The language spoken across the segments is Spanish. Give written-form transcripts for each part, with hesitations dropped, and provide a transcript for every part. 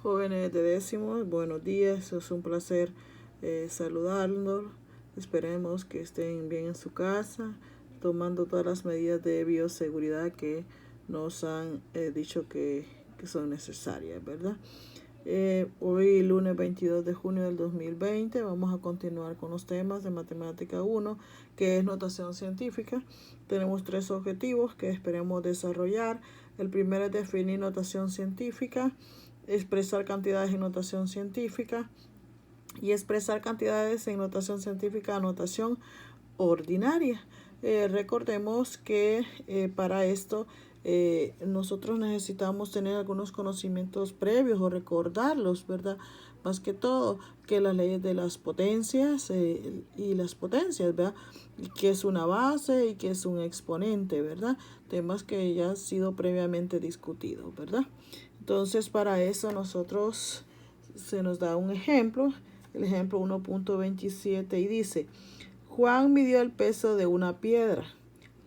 Jóvenes de décimo, buenos días, es un placer saludarlos. Esperemos que estén bien en su casa, tomando todas las medidas de bioseguridad que nos han dicho que son necesarias, ¿verdad? Hoy, lunes 22 de junio del 2020, vamos a continuar con los temas de Matemática 1, que es notación científica. Tenemos 3 objetivos que esperemos desarrollar. El primero es definir notación científica, expresar cantidades en notación científica y expresar cantidades en notación científica a notación ordinaria. Recordemos que para esto nosotros necesitamos tener algunos conocimientos previos o recordarlos, ¿verdad? Más que todo que las leyes de las potencias y las potencias, ¿verdad? Y que es una base y que es un exponente, ¿verdad? Temas que ya han sido previamente discutidos, ¿verdad? Entonces, para eso nosotros se nos da un ejemplo, el ejemplo 1.27, y dice: Juan midió el peso de una piedra.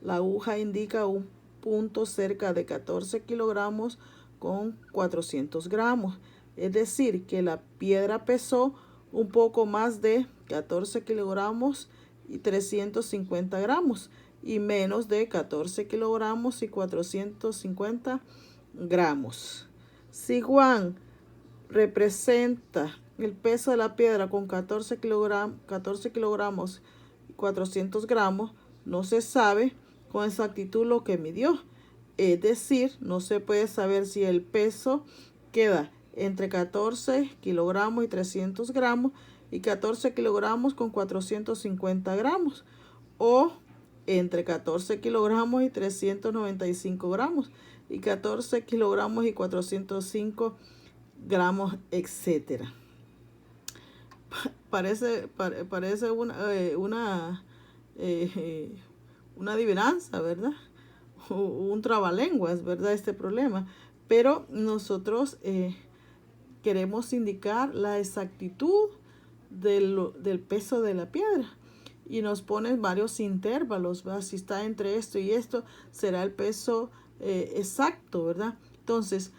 La aguja indica un punto cerca de 14 kilogramos con 400 gramos. Es decir, que la piedra pesó un poco más de 14 kilogramos y 350 gramos y menos de 14 kilogramos y 450 gramos. Si Juan representa el peso de la piedra con 14 kilogramos y 400 gramos, no se sabe con exactitud lo que midió. Es decir, no se puede saber si el peso queda entre 14 kilogramos y 300 gramos y 14 kilogramos con 450 gramos o entre 14 kilogramos y 395 gramos y 14 kilogramos y 405 gramos, etcétera. Parece una adivinanza, ¿verdad? Un trabalenguas, ¿verdad? Este problema. Pero nosotros queremos indicar la exactitud del peso de la piedra. Y nos ponen varios intervalos, ¿verdad? Si está entre esto y esto, será el peso exacto, ¿verdad? Entonces,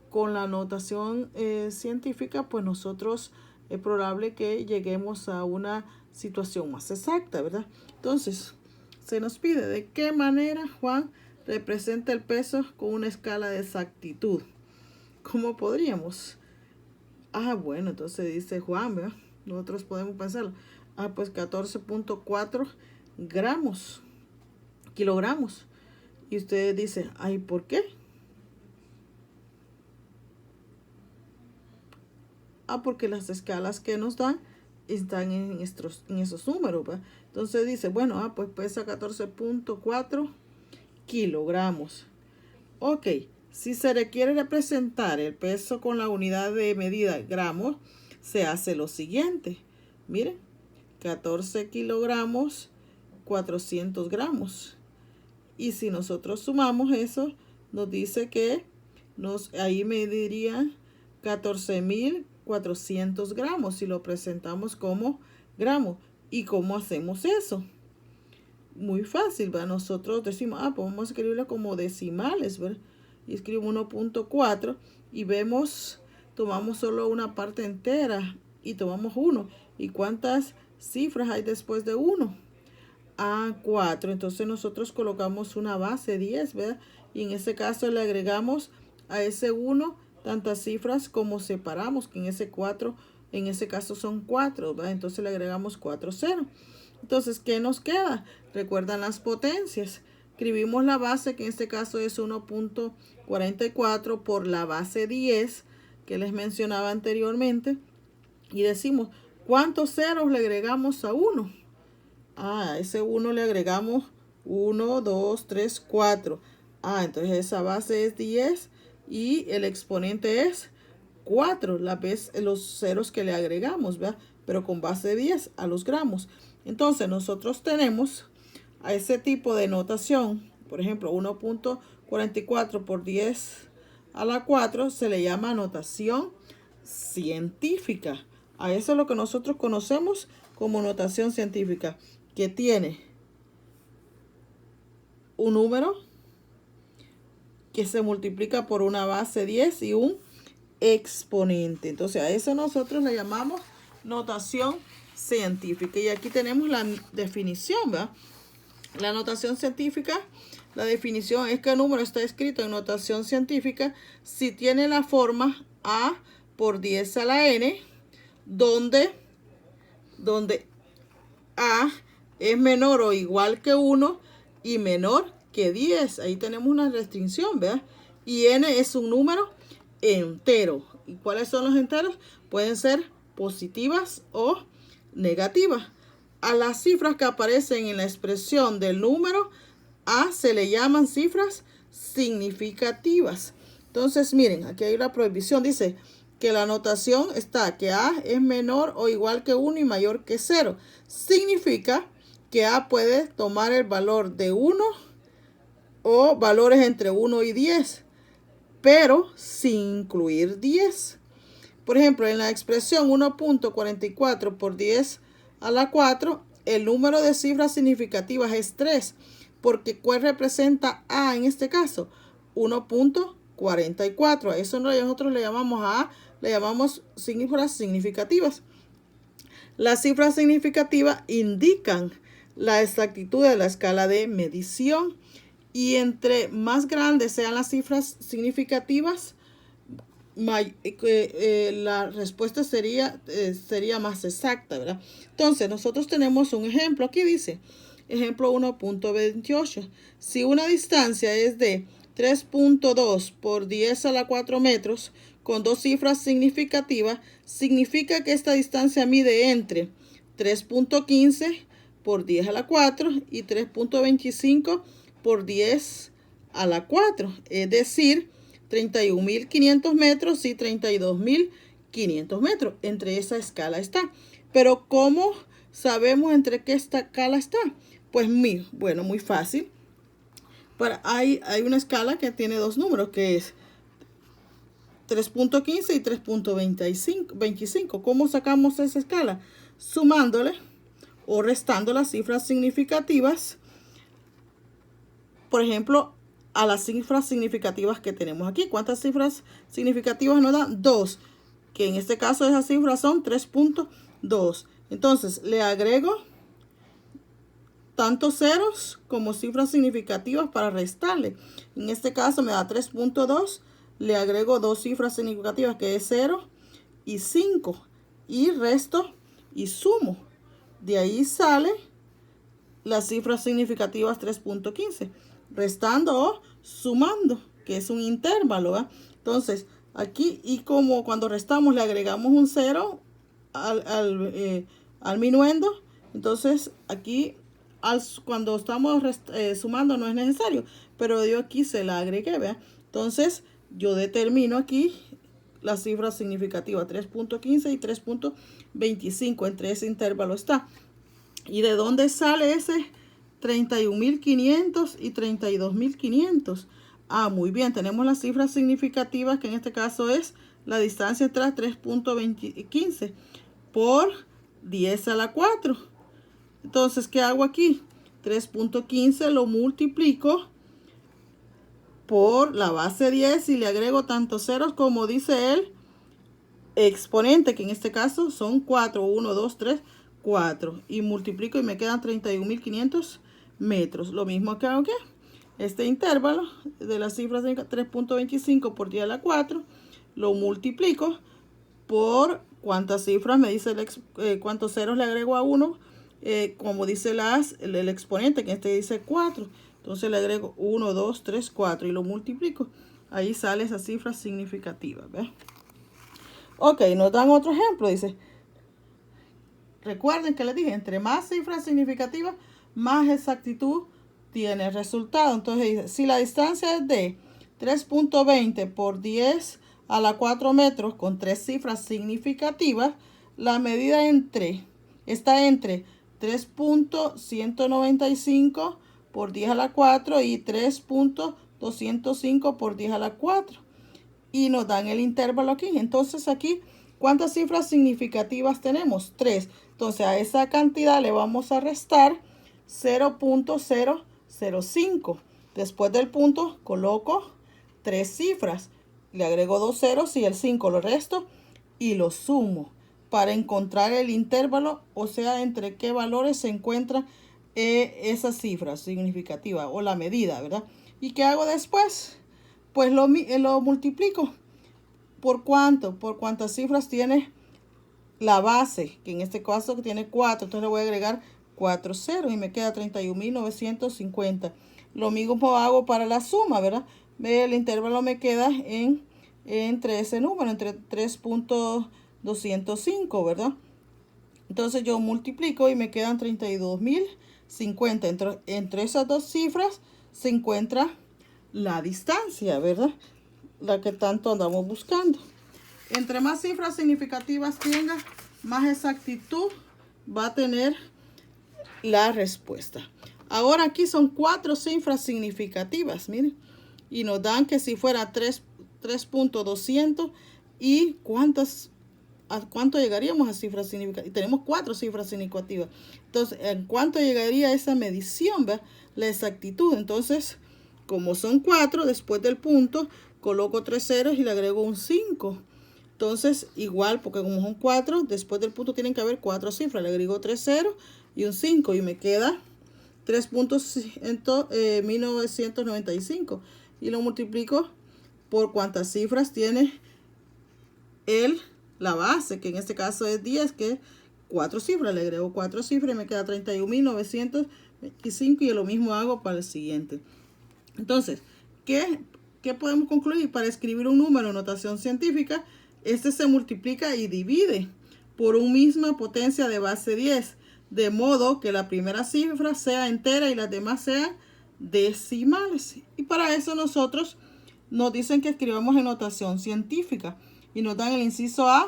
con la notación científica, pues nosotros es probable que lleguemos a una situación más exacta, ¿verdad? Entonces, se nos pide de qué manera Juan representa el peso con una escala de exactitud. ¿Cómo podríamos? Bueno, entonces dice Juan, ¿verdad? Nosotros podemos pensarlo. Pues 14.4 kilogramos. Y usted dice, ¿por qué? Porque las escalas que nos dan están en esos números, ¿verdad? Entonces dice, bueno, pues pesa 14.4 kilogramos. Ok, si se requiere representar el peso con la unidad de medida gramos, se hace lo siguiente. Miren, 14 kilogramos, 400 gramos. Y si nosotros sumamos eso, nos dice que ahí mediría 14.400 gramos si lo presentamos como gramos. ¿Y cómo hacemos eso? Muy fácil, ¿verdad? Nosotros decimos, pues vamos a escribirlo como decimales, ¿verdad? Y escribo 1.4 y vemos, tomamos solo una parte entera y tomamos 1. ¿Y cuántas cifras hay después de 1? 4. Entonces nosotros colocamos una base 10, ¿verdad? Y en ese caso le agregamos a ese 1 tantas cifras como separamos, que en ese 4, en ese caso son 4, ¿verdad? Entonces le agregamos 4 0. Entonces, ¿qué nos queda? Recuerdan las potencias. Escribimos la base, que en este caso es 1.44 por la base 10, que les mencionaba anteriormente. Y decimos, ¿cuántos ceros le agregamos a 1? A ese 1 le agregamos 1, 2, 3, 4. Entonces esa base es 10 y el exponente es 4, los ceros que le agregamos, ¿verdad? Pero con base 10 a los gramos. Entonces nosotros tenemos a ese tipo de notación, por ejemplo, 1.44 por 10 a la 4 se le llama notación científica. A eso es lo que nosotros conocemos como notación científica, que tiene un número que se multiplica por una base 10 y un exponente. Entonces a eso nosotros le llamamos notación científica. Y aquí tenemos la definición, ¿verdad? La notación científica, la definición es que el número está escrito en notación científica si tiene la forma a por 10 a la n, donde a es menor o igual que 1 y menor que 10. Ahí tenemos una restricción, ¿verdad? Y n es un número entero. ¿Y cuáles son los enteros? Pueden ser positivas o negativas. A las cifras que aparecen en la expresión del número a se le llaman cifras significativas. Entonces, miren, aquí hay una prohibición. Dice que la notación está que a es menor o igual que 1 y mayor que 0. Significa que a puede tomar el valor de 1 o valores entre 1 y 10, pero sin incluir 10. Por ejemplo, en la expresión 1.44 por 10 a la 4, el número de cifras significativas es 3, porque ¿cuál representa a en este caso? 1.44. A eso nosotros le llamamos a, le llamamos cifras significativas. Las cifras significativas indican la exactitud de la escala de medición, y entre más grandes sean las cifras significativas, la respuesta sería más exacta, ¿verdad? Entonces, nosotros tenemos un ejemplo. Aquí dice, ejemplo 1.28. Si una distancia es de 3.2 por 10 a la 4 metros con dos cifras significativas, significa que esta distancia mide entre 3.15 por 10 a la 4 y 3.25 por 10 a la 4. Es decir, 31.500 metros y 32.500 metros. Entre esa escala está. Pero ¿cómo sabemos entre qué escala está? Pues bueno, muy fácil. Hay una escala que tiene dos números, que es 3.15 y 3.25. ¿Cómo sacamos esa escala? Sumándole o restando las cifras significativas. Por ejemplo, a las cifras significativas que tenemos aquí. ¿Cuántas cifras significativas nos dan? 2. Que en este caso esas cifras son 3.2. Entonces le agrego tantos ceros como cifras significativas para restarle. En este caso me da 3.2. Le agrego dos cifras significativas que es 0 y 5. Y resto y sumo. De ahí sale las cifras significativas 3.15. Restando o sumando, que es un intervalo, ¿verdad? Entonces, aquí, y como cuando restamos le agregamos un 0 al minuendo, entonces aquí cuando estamos sumando no es necesario, pero yo aquí se la agregué, ¿verdad? Entonces, yo determino aquí la cifra significativa 3.15 y 3.25, entre ese intervalo está. ¿Y de dónde sale ese 31.500 y 32.500? Ah, muy bien, tenemos las cifras significativas, que en este caso es la distancia entre 3.15 por 10 a la 4. Entonces, ¿qué hago aquí? 3.15 lo multiplico por la base 10 y le agrego tantos ceros como dice el exponente, que en este caso son 4. 1, 2, 3, 4. Y multiplico y me quedan 31.500 metros. Lo mismo que hago aquí. Este intervalo de las cifras de 3.25 por 10 a la 4 lo multiplico por cuántas cifras me dice cuántos ceros le agrego a 1, como dice el exponente, que este dice 4. Entonces le agrego 1, 2, 3, 4 y lo multiplico. Ahí sale esa cifra significativa, ¿ves? Ok, nos dan otro ejemplo. Dice, recuerden que les dije, entre más cifras significativas, más exactitud tiene el resultado. Entonces dice, si la distancia es de 3.20 por 10 a la 4 metros con tres cifras significativas, la medida está entre 3.195 por 10 a la 4 y 3.205 por 10 a la 4. Y nos dan el intervalo aquí. Entonces aquí, ¿cuántas cifras significativas tenemos? 3. Entonces a esa cantidad le vamos a restar 0.005. Después del punto coloco tres cifras. le agrego 2 ceros y el 5 lo resto y lo sumo para encontrar el intervalo, o sea, entre qué valores se encuentra esa cifra significativa o la medida, ¿verdad? ¿Y qué hago después? Pues lo multiplico. ¿Por cuánto? Por cuántas cifras tiene la base, que en este caso tiene 4. Entonces le voy a agregar 4 ceros y me queda 31.950. Lo mismo hago para la suma, ¿verdad? El intervalo me queda entre ese número, entre 3.205, ¿verdad? Entonces yo multiplico y me quedan 32.050. Entre esas dos cifras se encuentra la distancia, ¿verdad? La que tanto andamos buscando. Entre más cifras significativas tenga, más exactitud va a tener la respuesta. Ahora aquí son 4 cifras significativas, miren. Y nos dan que si fuera 3.200 y ¿a cuánto llegaríamos a cifras significativas? Y tenemos 4 cifras significativas. Entonces, ¿en cuánto llegaría esa medición? ¿Ve? La exactitud. Entonces, como son 4, después del punto, coloco 3 ceros y le agrego un 5. Entonces, igual, porque como son 4, después del punto tienen que haber 4 cifras. Le agrego 3 ceros y un 5 y me queda 3.1995. Y lo multiplico por cuántas cifras tiene la base, que en este caso es 10, que es 4 cifras. Le agrego 4 cifras y me queda 31.925 y lo mismo hago para el siguiente. Entonces, ¿qué podemos concluir? Para escribir un número en notación científica, este se multiplica y divide por una misma potencia de base 10, de modo que la primera cifra sea entera y las demás sean decimales. Y para eso nosotros nos dicen que escribamos en notación científica y nos dan el inciso A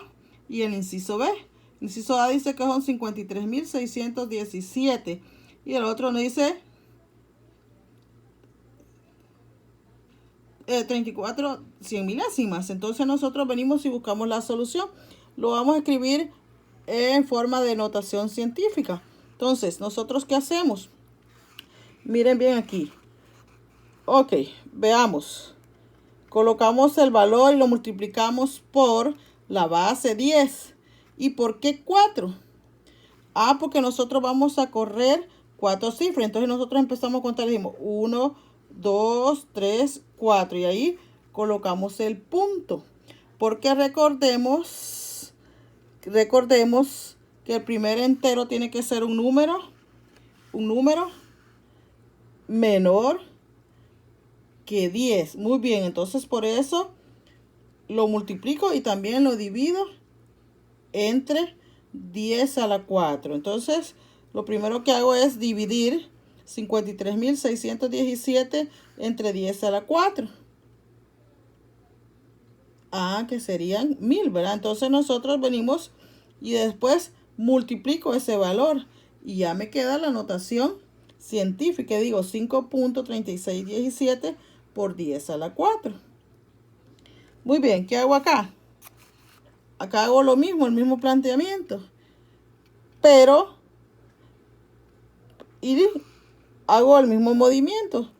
y el inciso B. El inciso A dice que son 53.617 y el otro nos dice 34 100 milésimas. Entonces nosotros venimos y buscamos la solución. Lo vamos a escribir en forma de notación científica. Entonces, ¿nosotros qué hacemos? Miren bien aquí. Ok, veamos. Colocamos el valor y lo multiplicamos por la base 10. ¿Y por qué 4? Porque nosotros vamos a correr 4 cifras. Entonces nosotros empezamos a contar. Dijimos 1, 2, 3, 4. Y ahí colocamos el punto. Porque recordemos que el primer entero tiene que ser un número menor que 10. Muy bien, entonces por eso lo multiplico y también lo divido entre 10 a la 4. Entonces, lo primero que hago es dividir 53.617 entre 10 a la 4. Que serían 1000, ¿verdad? Entonces nosotros venimos y después multiplico ese valor y ya me queda la notación científica. Digo 5.3617 por 10 a la 4. Muy bien, ¿qué hago acá? Acá hago lo mismo, el mismo planteamiento. Pero hago el mismo movimiento.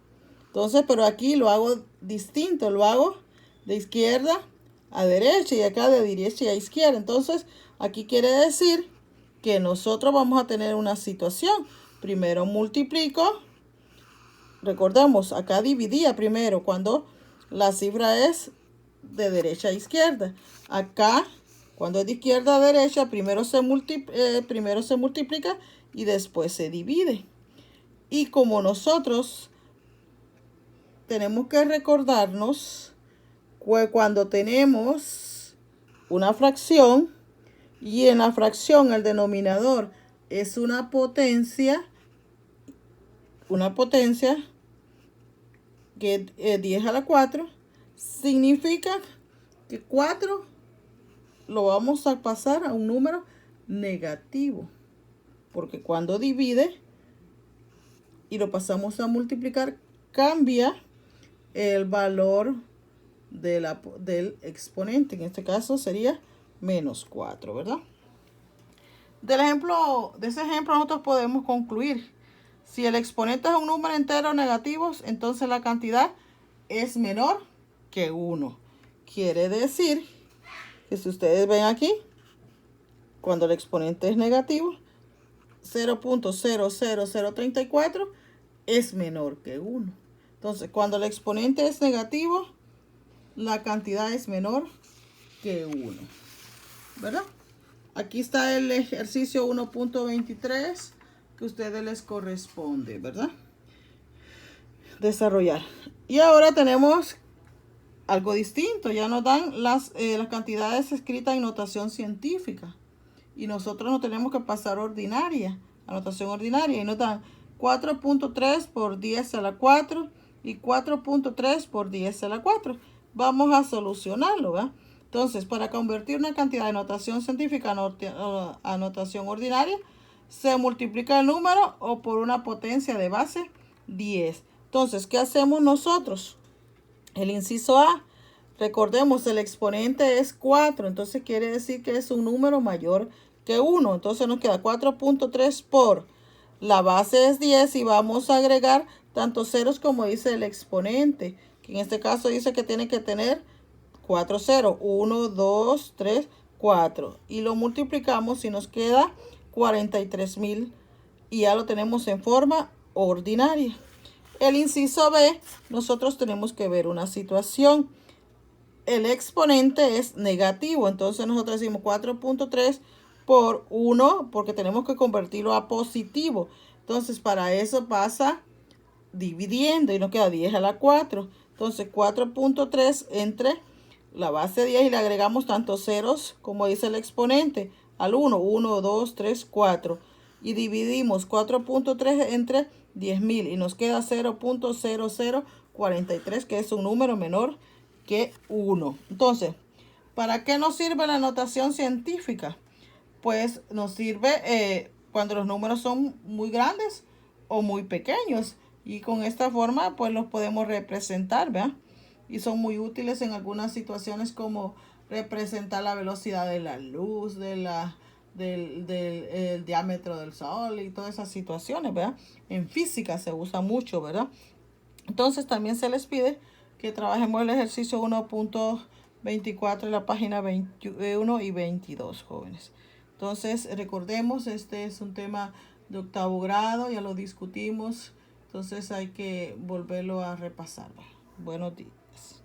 Entonces, pero aquí lo hago distinto. Lo hago de izquierda a derecha y acá de derecha a izquierda. Entonces, aquí quiere decir que nosotros vamos a tener una situación. Primero multiplico. Recordemos, acá dividía primero cuando la cifra es de derecha a izquierda. Acá, cuando es de izquierda a derecha, primero se multiplica y después se divide. Y como nosotros tenemos que recordarnos que cuando tenemos una fracción y en la fracción el denominador es una potencia que es 10 a la 4, significa que 4 lo vamos a pasar a un número negativo, porque cuando divide y lo pasamos a multiplicar, cambia el valor del exponente. En este caso sería menos 4, ¿verdad? De ese ejemplo nosotros podemos concluir. Si el exponente es un número entero negativo, entonces la cantidad es menor que 1. Quiere decir que si ustedes ven aquí, cuando el exponente es negativo, 0.00034 es menor que 1. Entonces, cuando el exponente es negativo, la cantidad es menor que 1. ¿Verdad? Aquí está el ejercicio 1.23 que a ustedes les corresponde, ¿verdad? Desarrollar. Y ahora tenemos algo distinto. Ya nos dan las cantidades escritas en notación científica. Y nosotros no tenemos que pasar ordinaria, a notación ordinaria. Y nos dan 4.3 por 10 a la 4 y 4.3 por 10 a la 4. Vamos a solucionarlo, ¿verdad? Entonces, para convertir una cantidad de notación científica a notación ordinaria, se multiplica el número o por una potencia de base 10. Entonces, ¿qué hacemos nosotros? El inciso A, recordemos, el exponente es 4, entonces quiere decir que es un número mayor que 1. Entonces nos queda 4.3 por la base es 10 y vamos a agregar tantos ceros como dice el exponente, que en este caso dice que tiene que tener 4 ceros, 1, 2, 3, 4. Y lo multiplicamos y nos queda 43.000 y ya lo tenemos en forma ordinaria. El inciso B, nosotros tenemos que ver una situación. El exponente es negativo, entonces nosotros decimos 4.3 por 1, porque tenemos que convertirlo a positivo. Entonces, para eso pasa dividiendo y nos queda 10 a la 4. Entonces, 4.3 entre la base 10 y le agregamos tantos ceros como dice el exponente al 1. 1, 2, 3, 4. Y dividimos 4.3 entre 10.000 y nos queda 0.0043, que es un número menor que 1. Entonces, ¿para qué nos sirve la notación científica? Pues nos sirve cuando los números son muy grandes o muy pequeños. Y con esta forma, pues los podemos representar, ¿verdad? Y son muy útiles en algunas situaciones como representar la velocidad de la luz, del diámetro del sol y todas esas situaciones, ¿verdad? En física se usa mucho, ¿verdad? Entonces también se les pide que trabajemos el ejercicio 1.24 en la página 21 y 22, jóvenes. Entonces recordemos, este es un tema de octavo grado, ya lo discutimos, entonces hay que volverlo a repasar. Buenos días.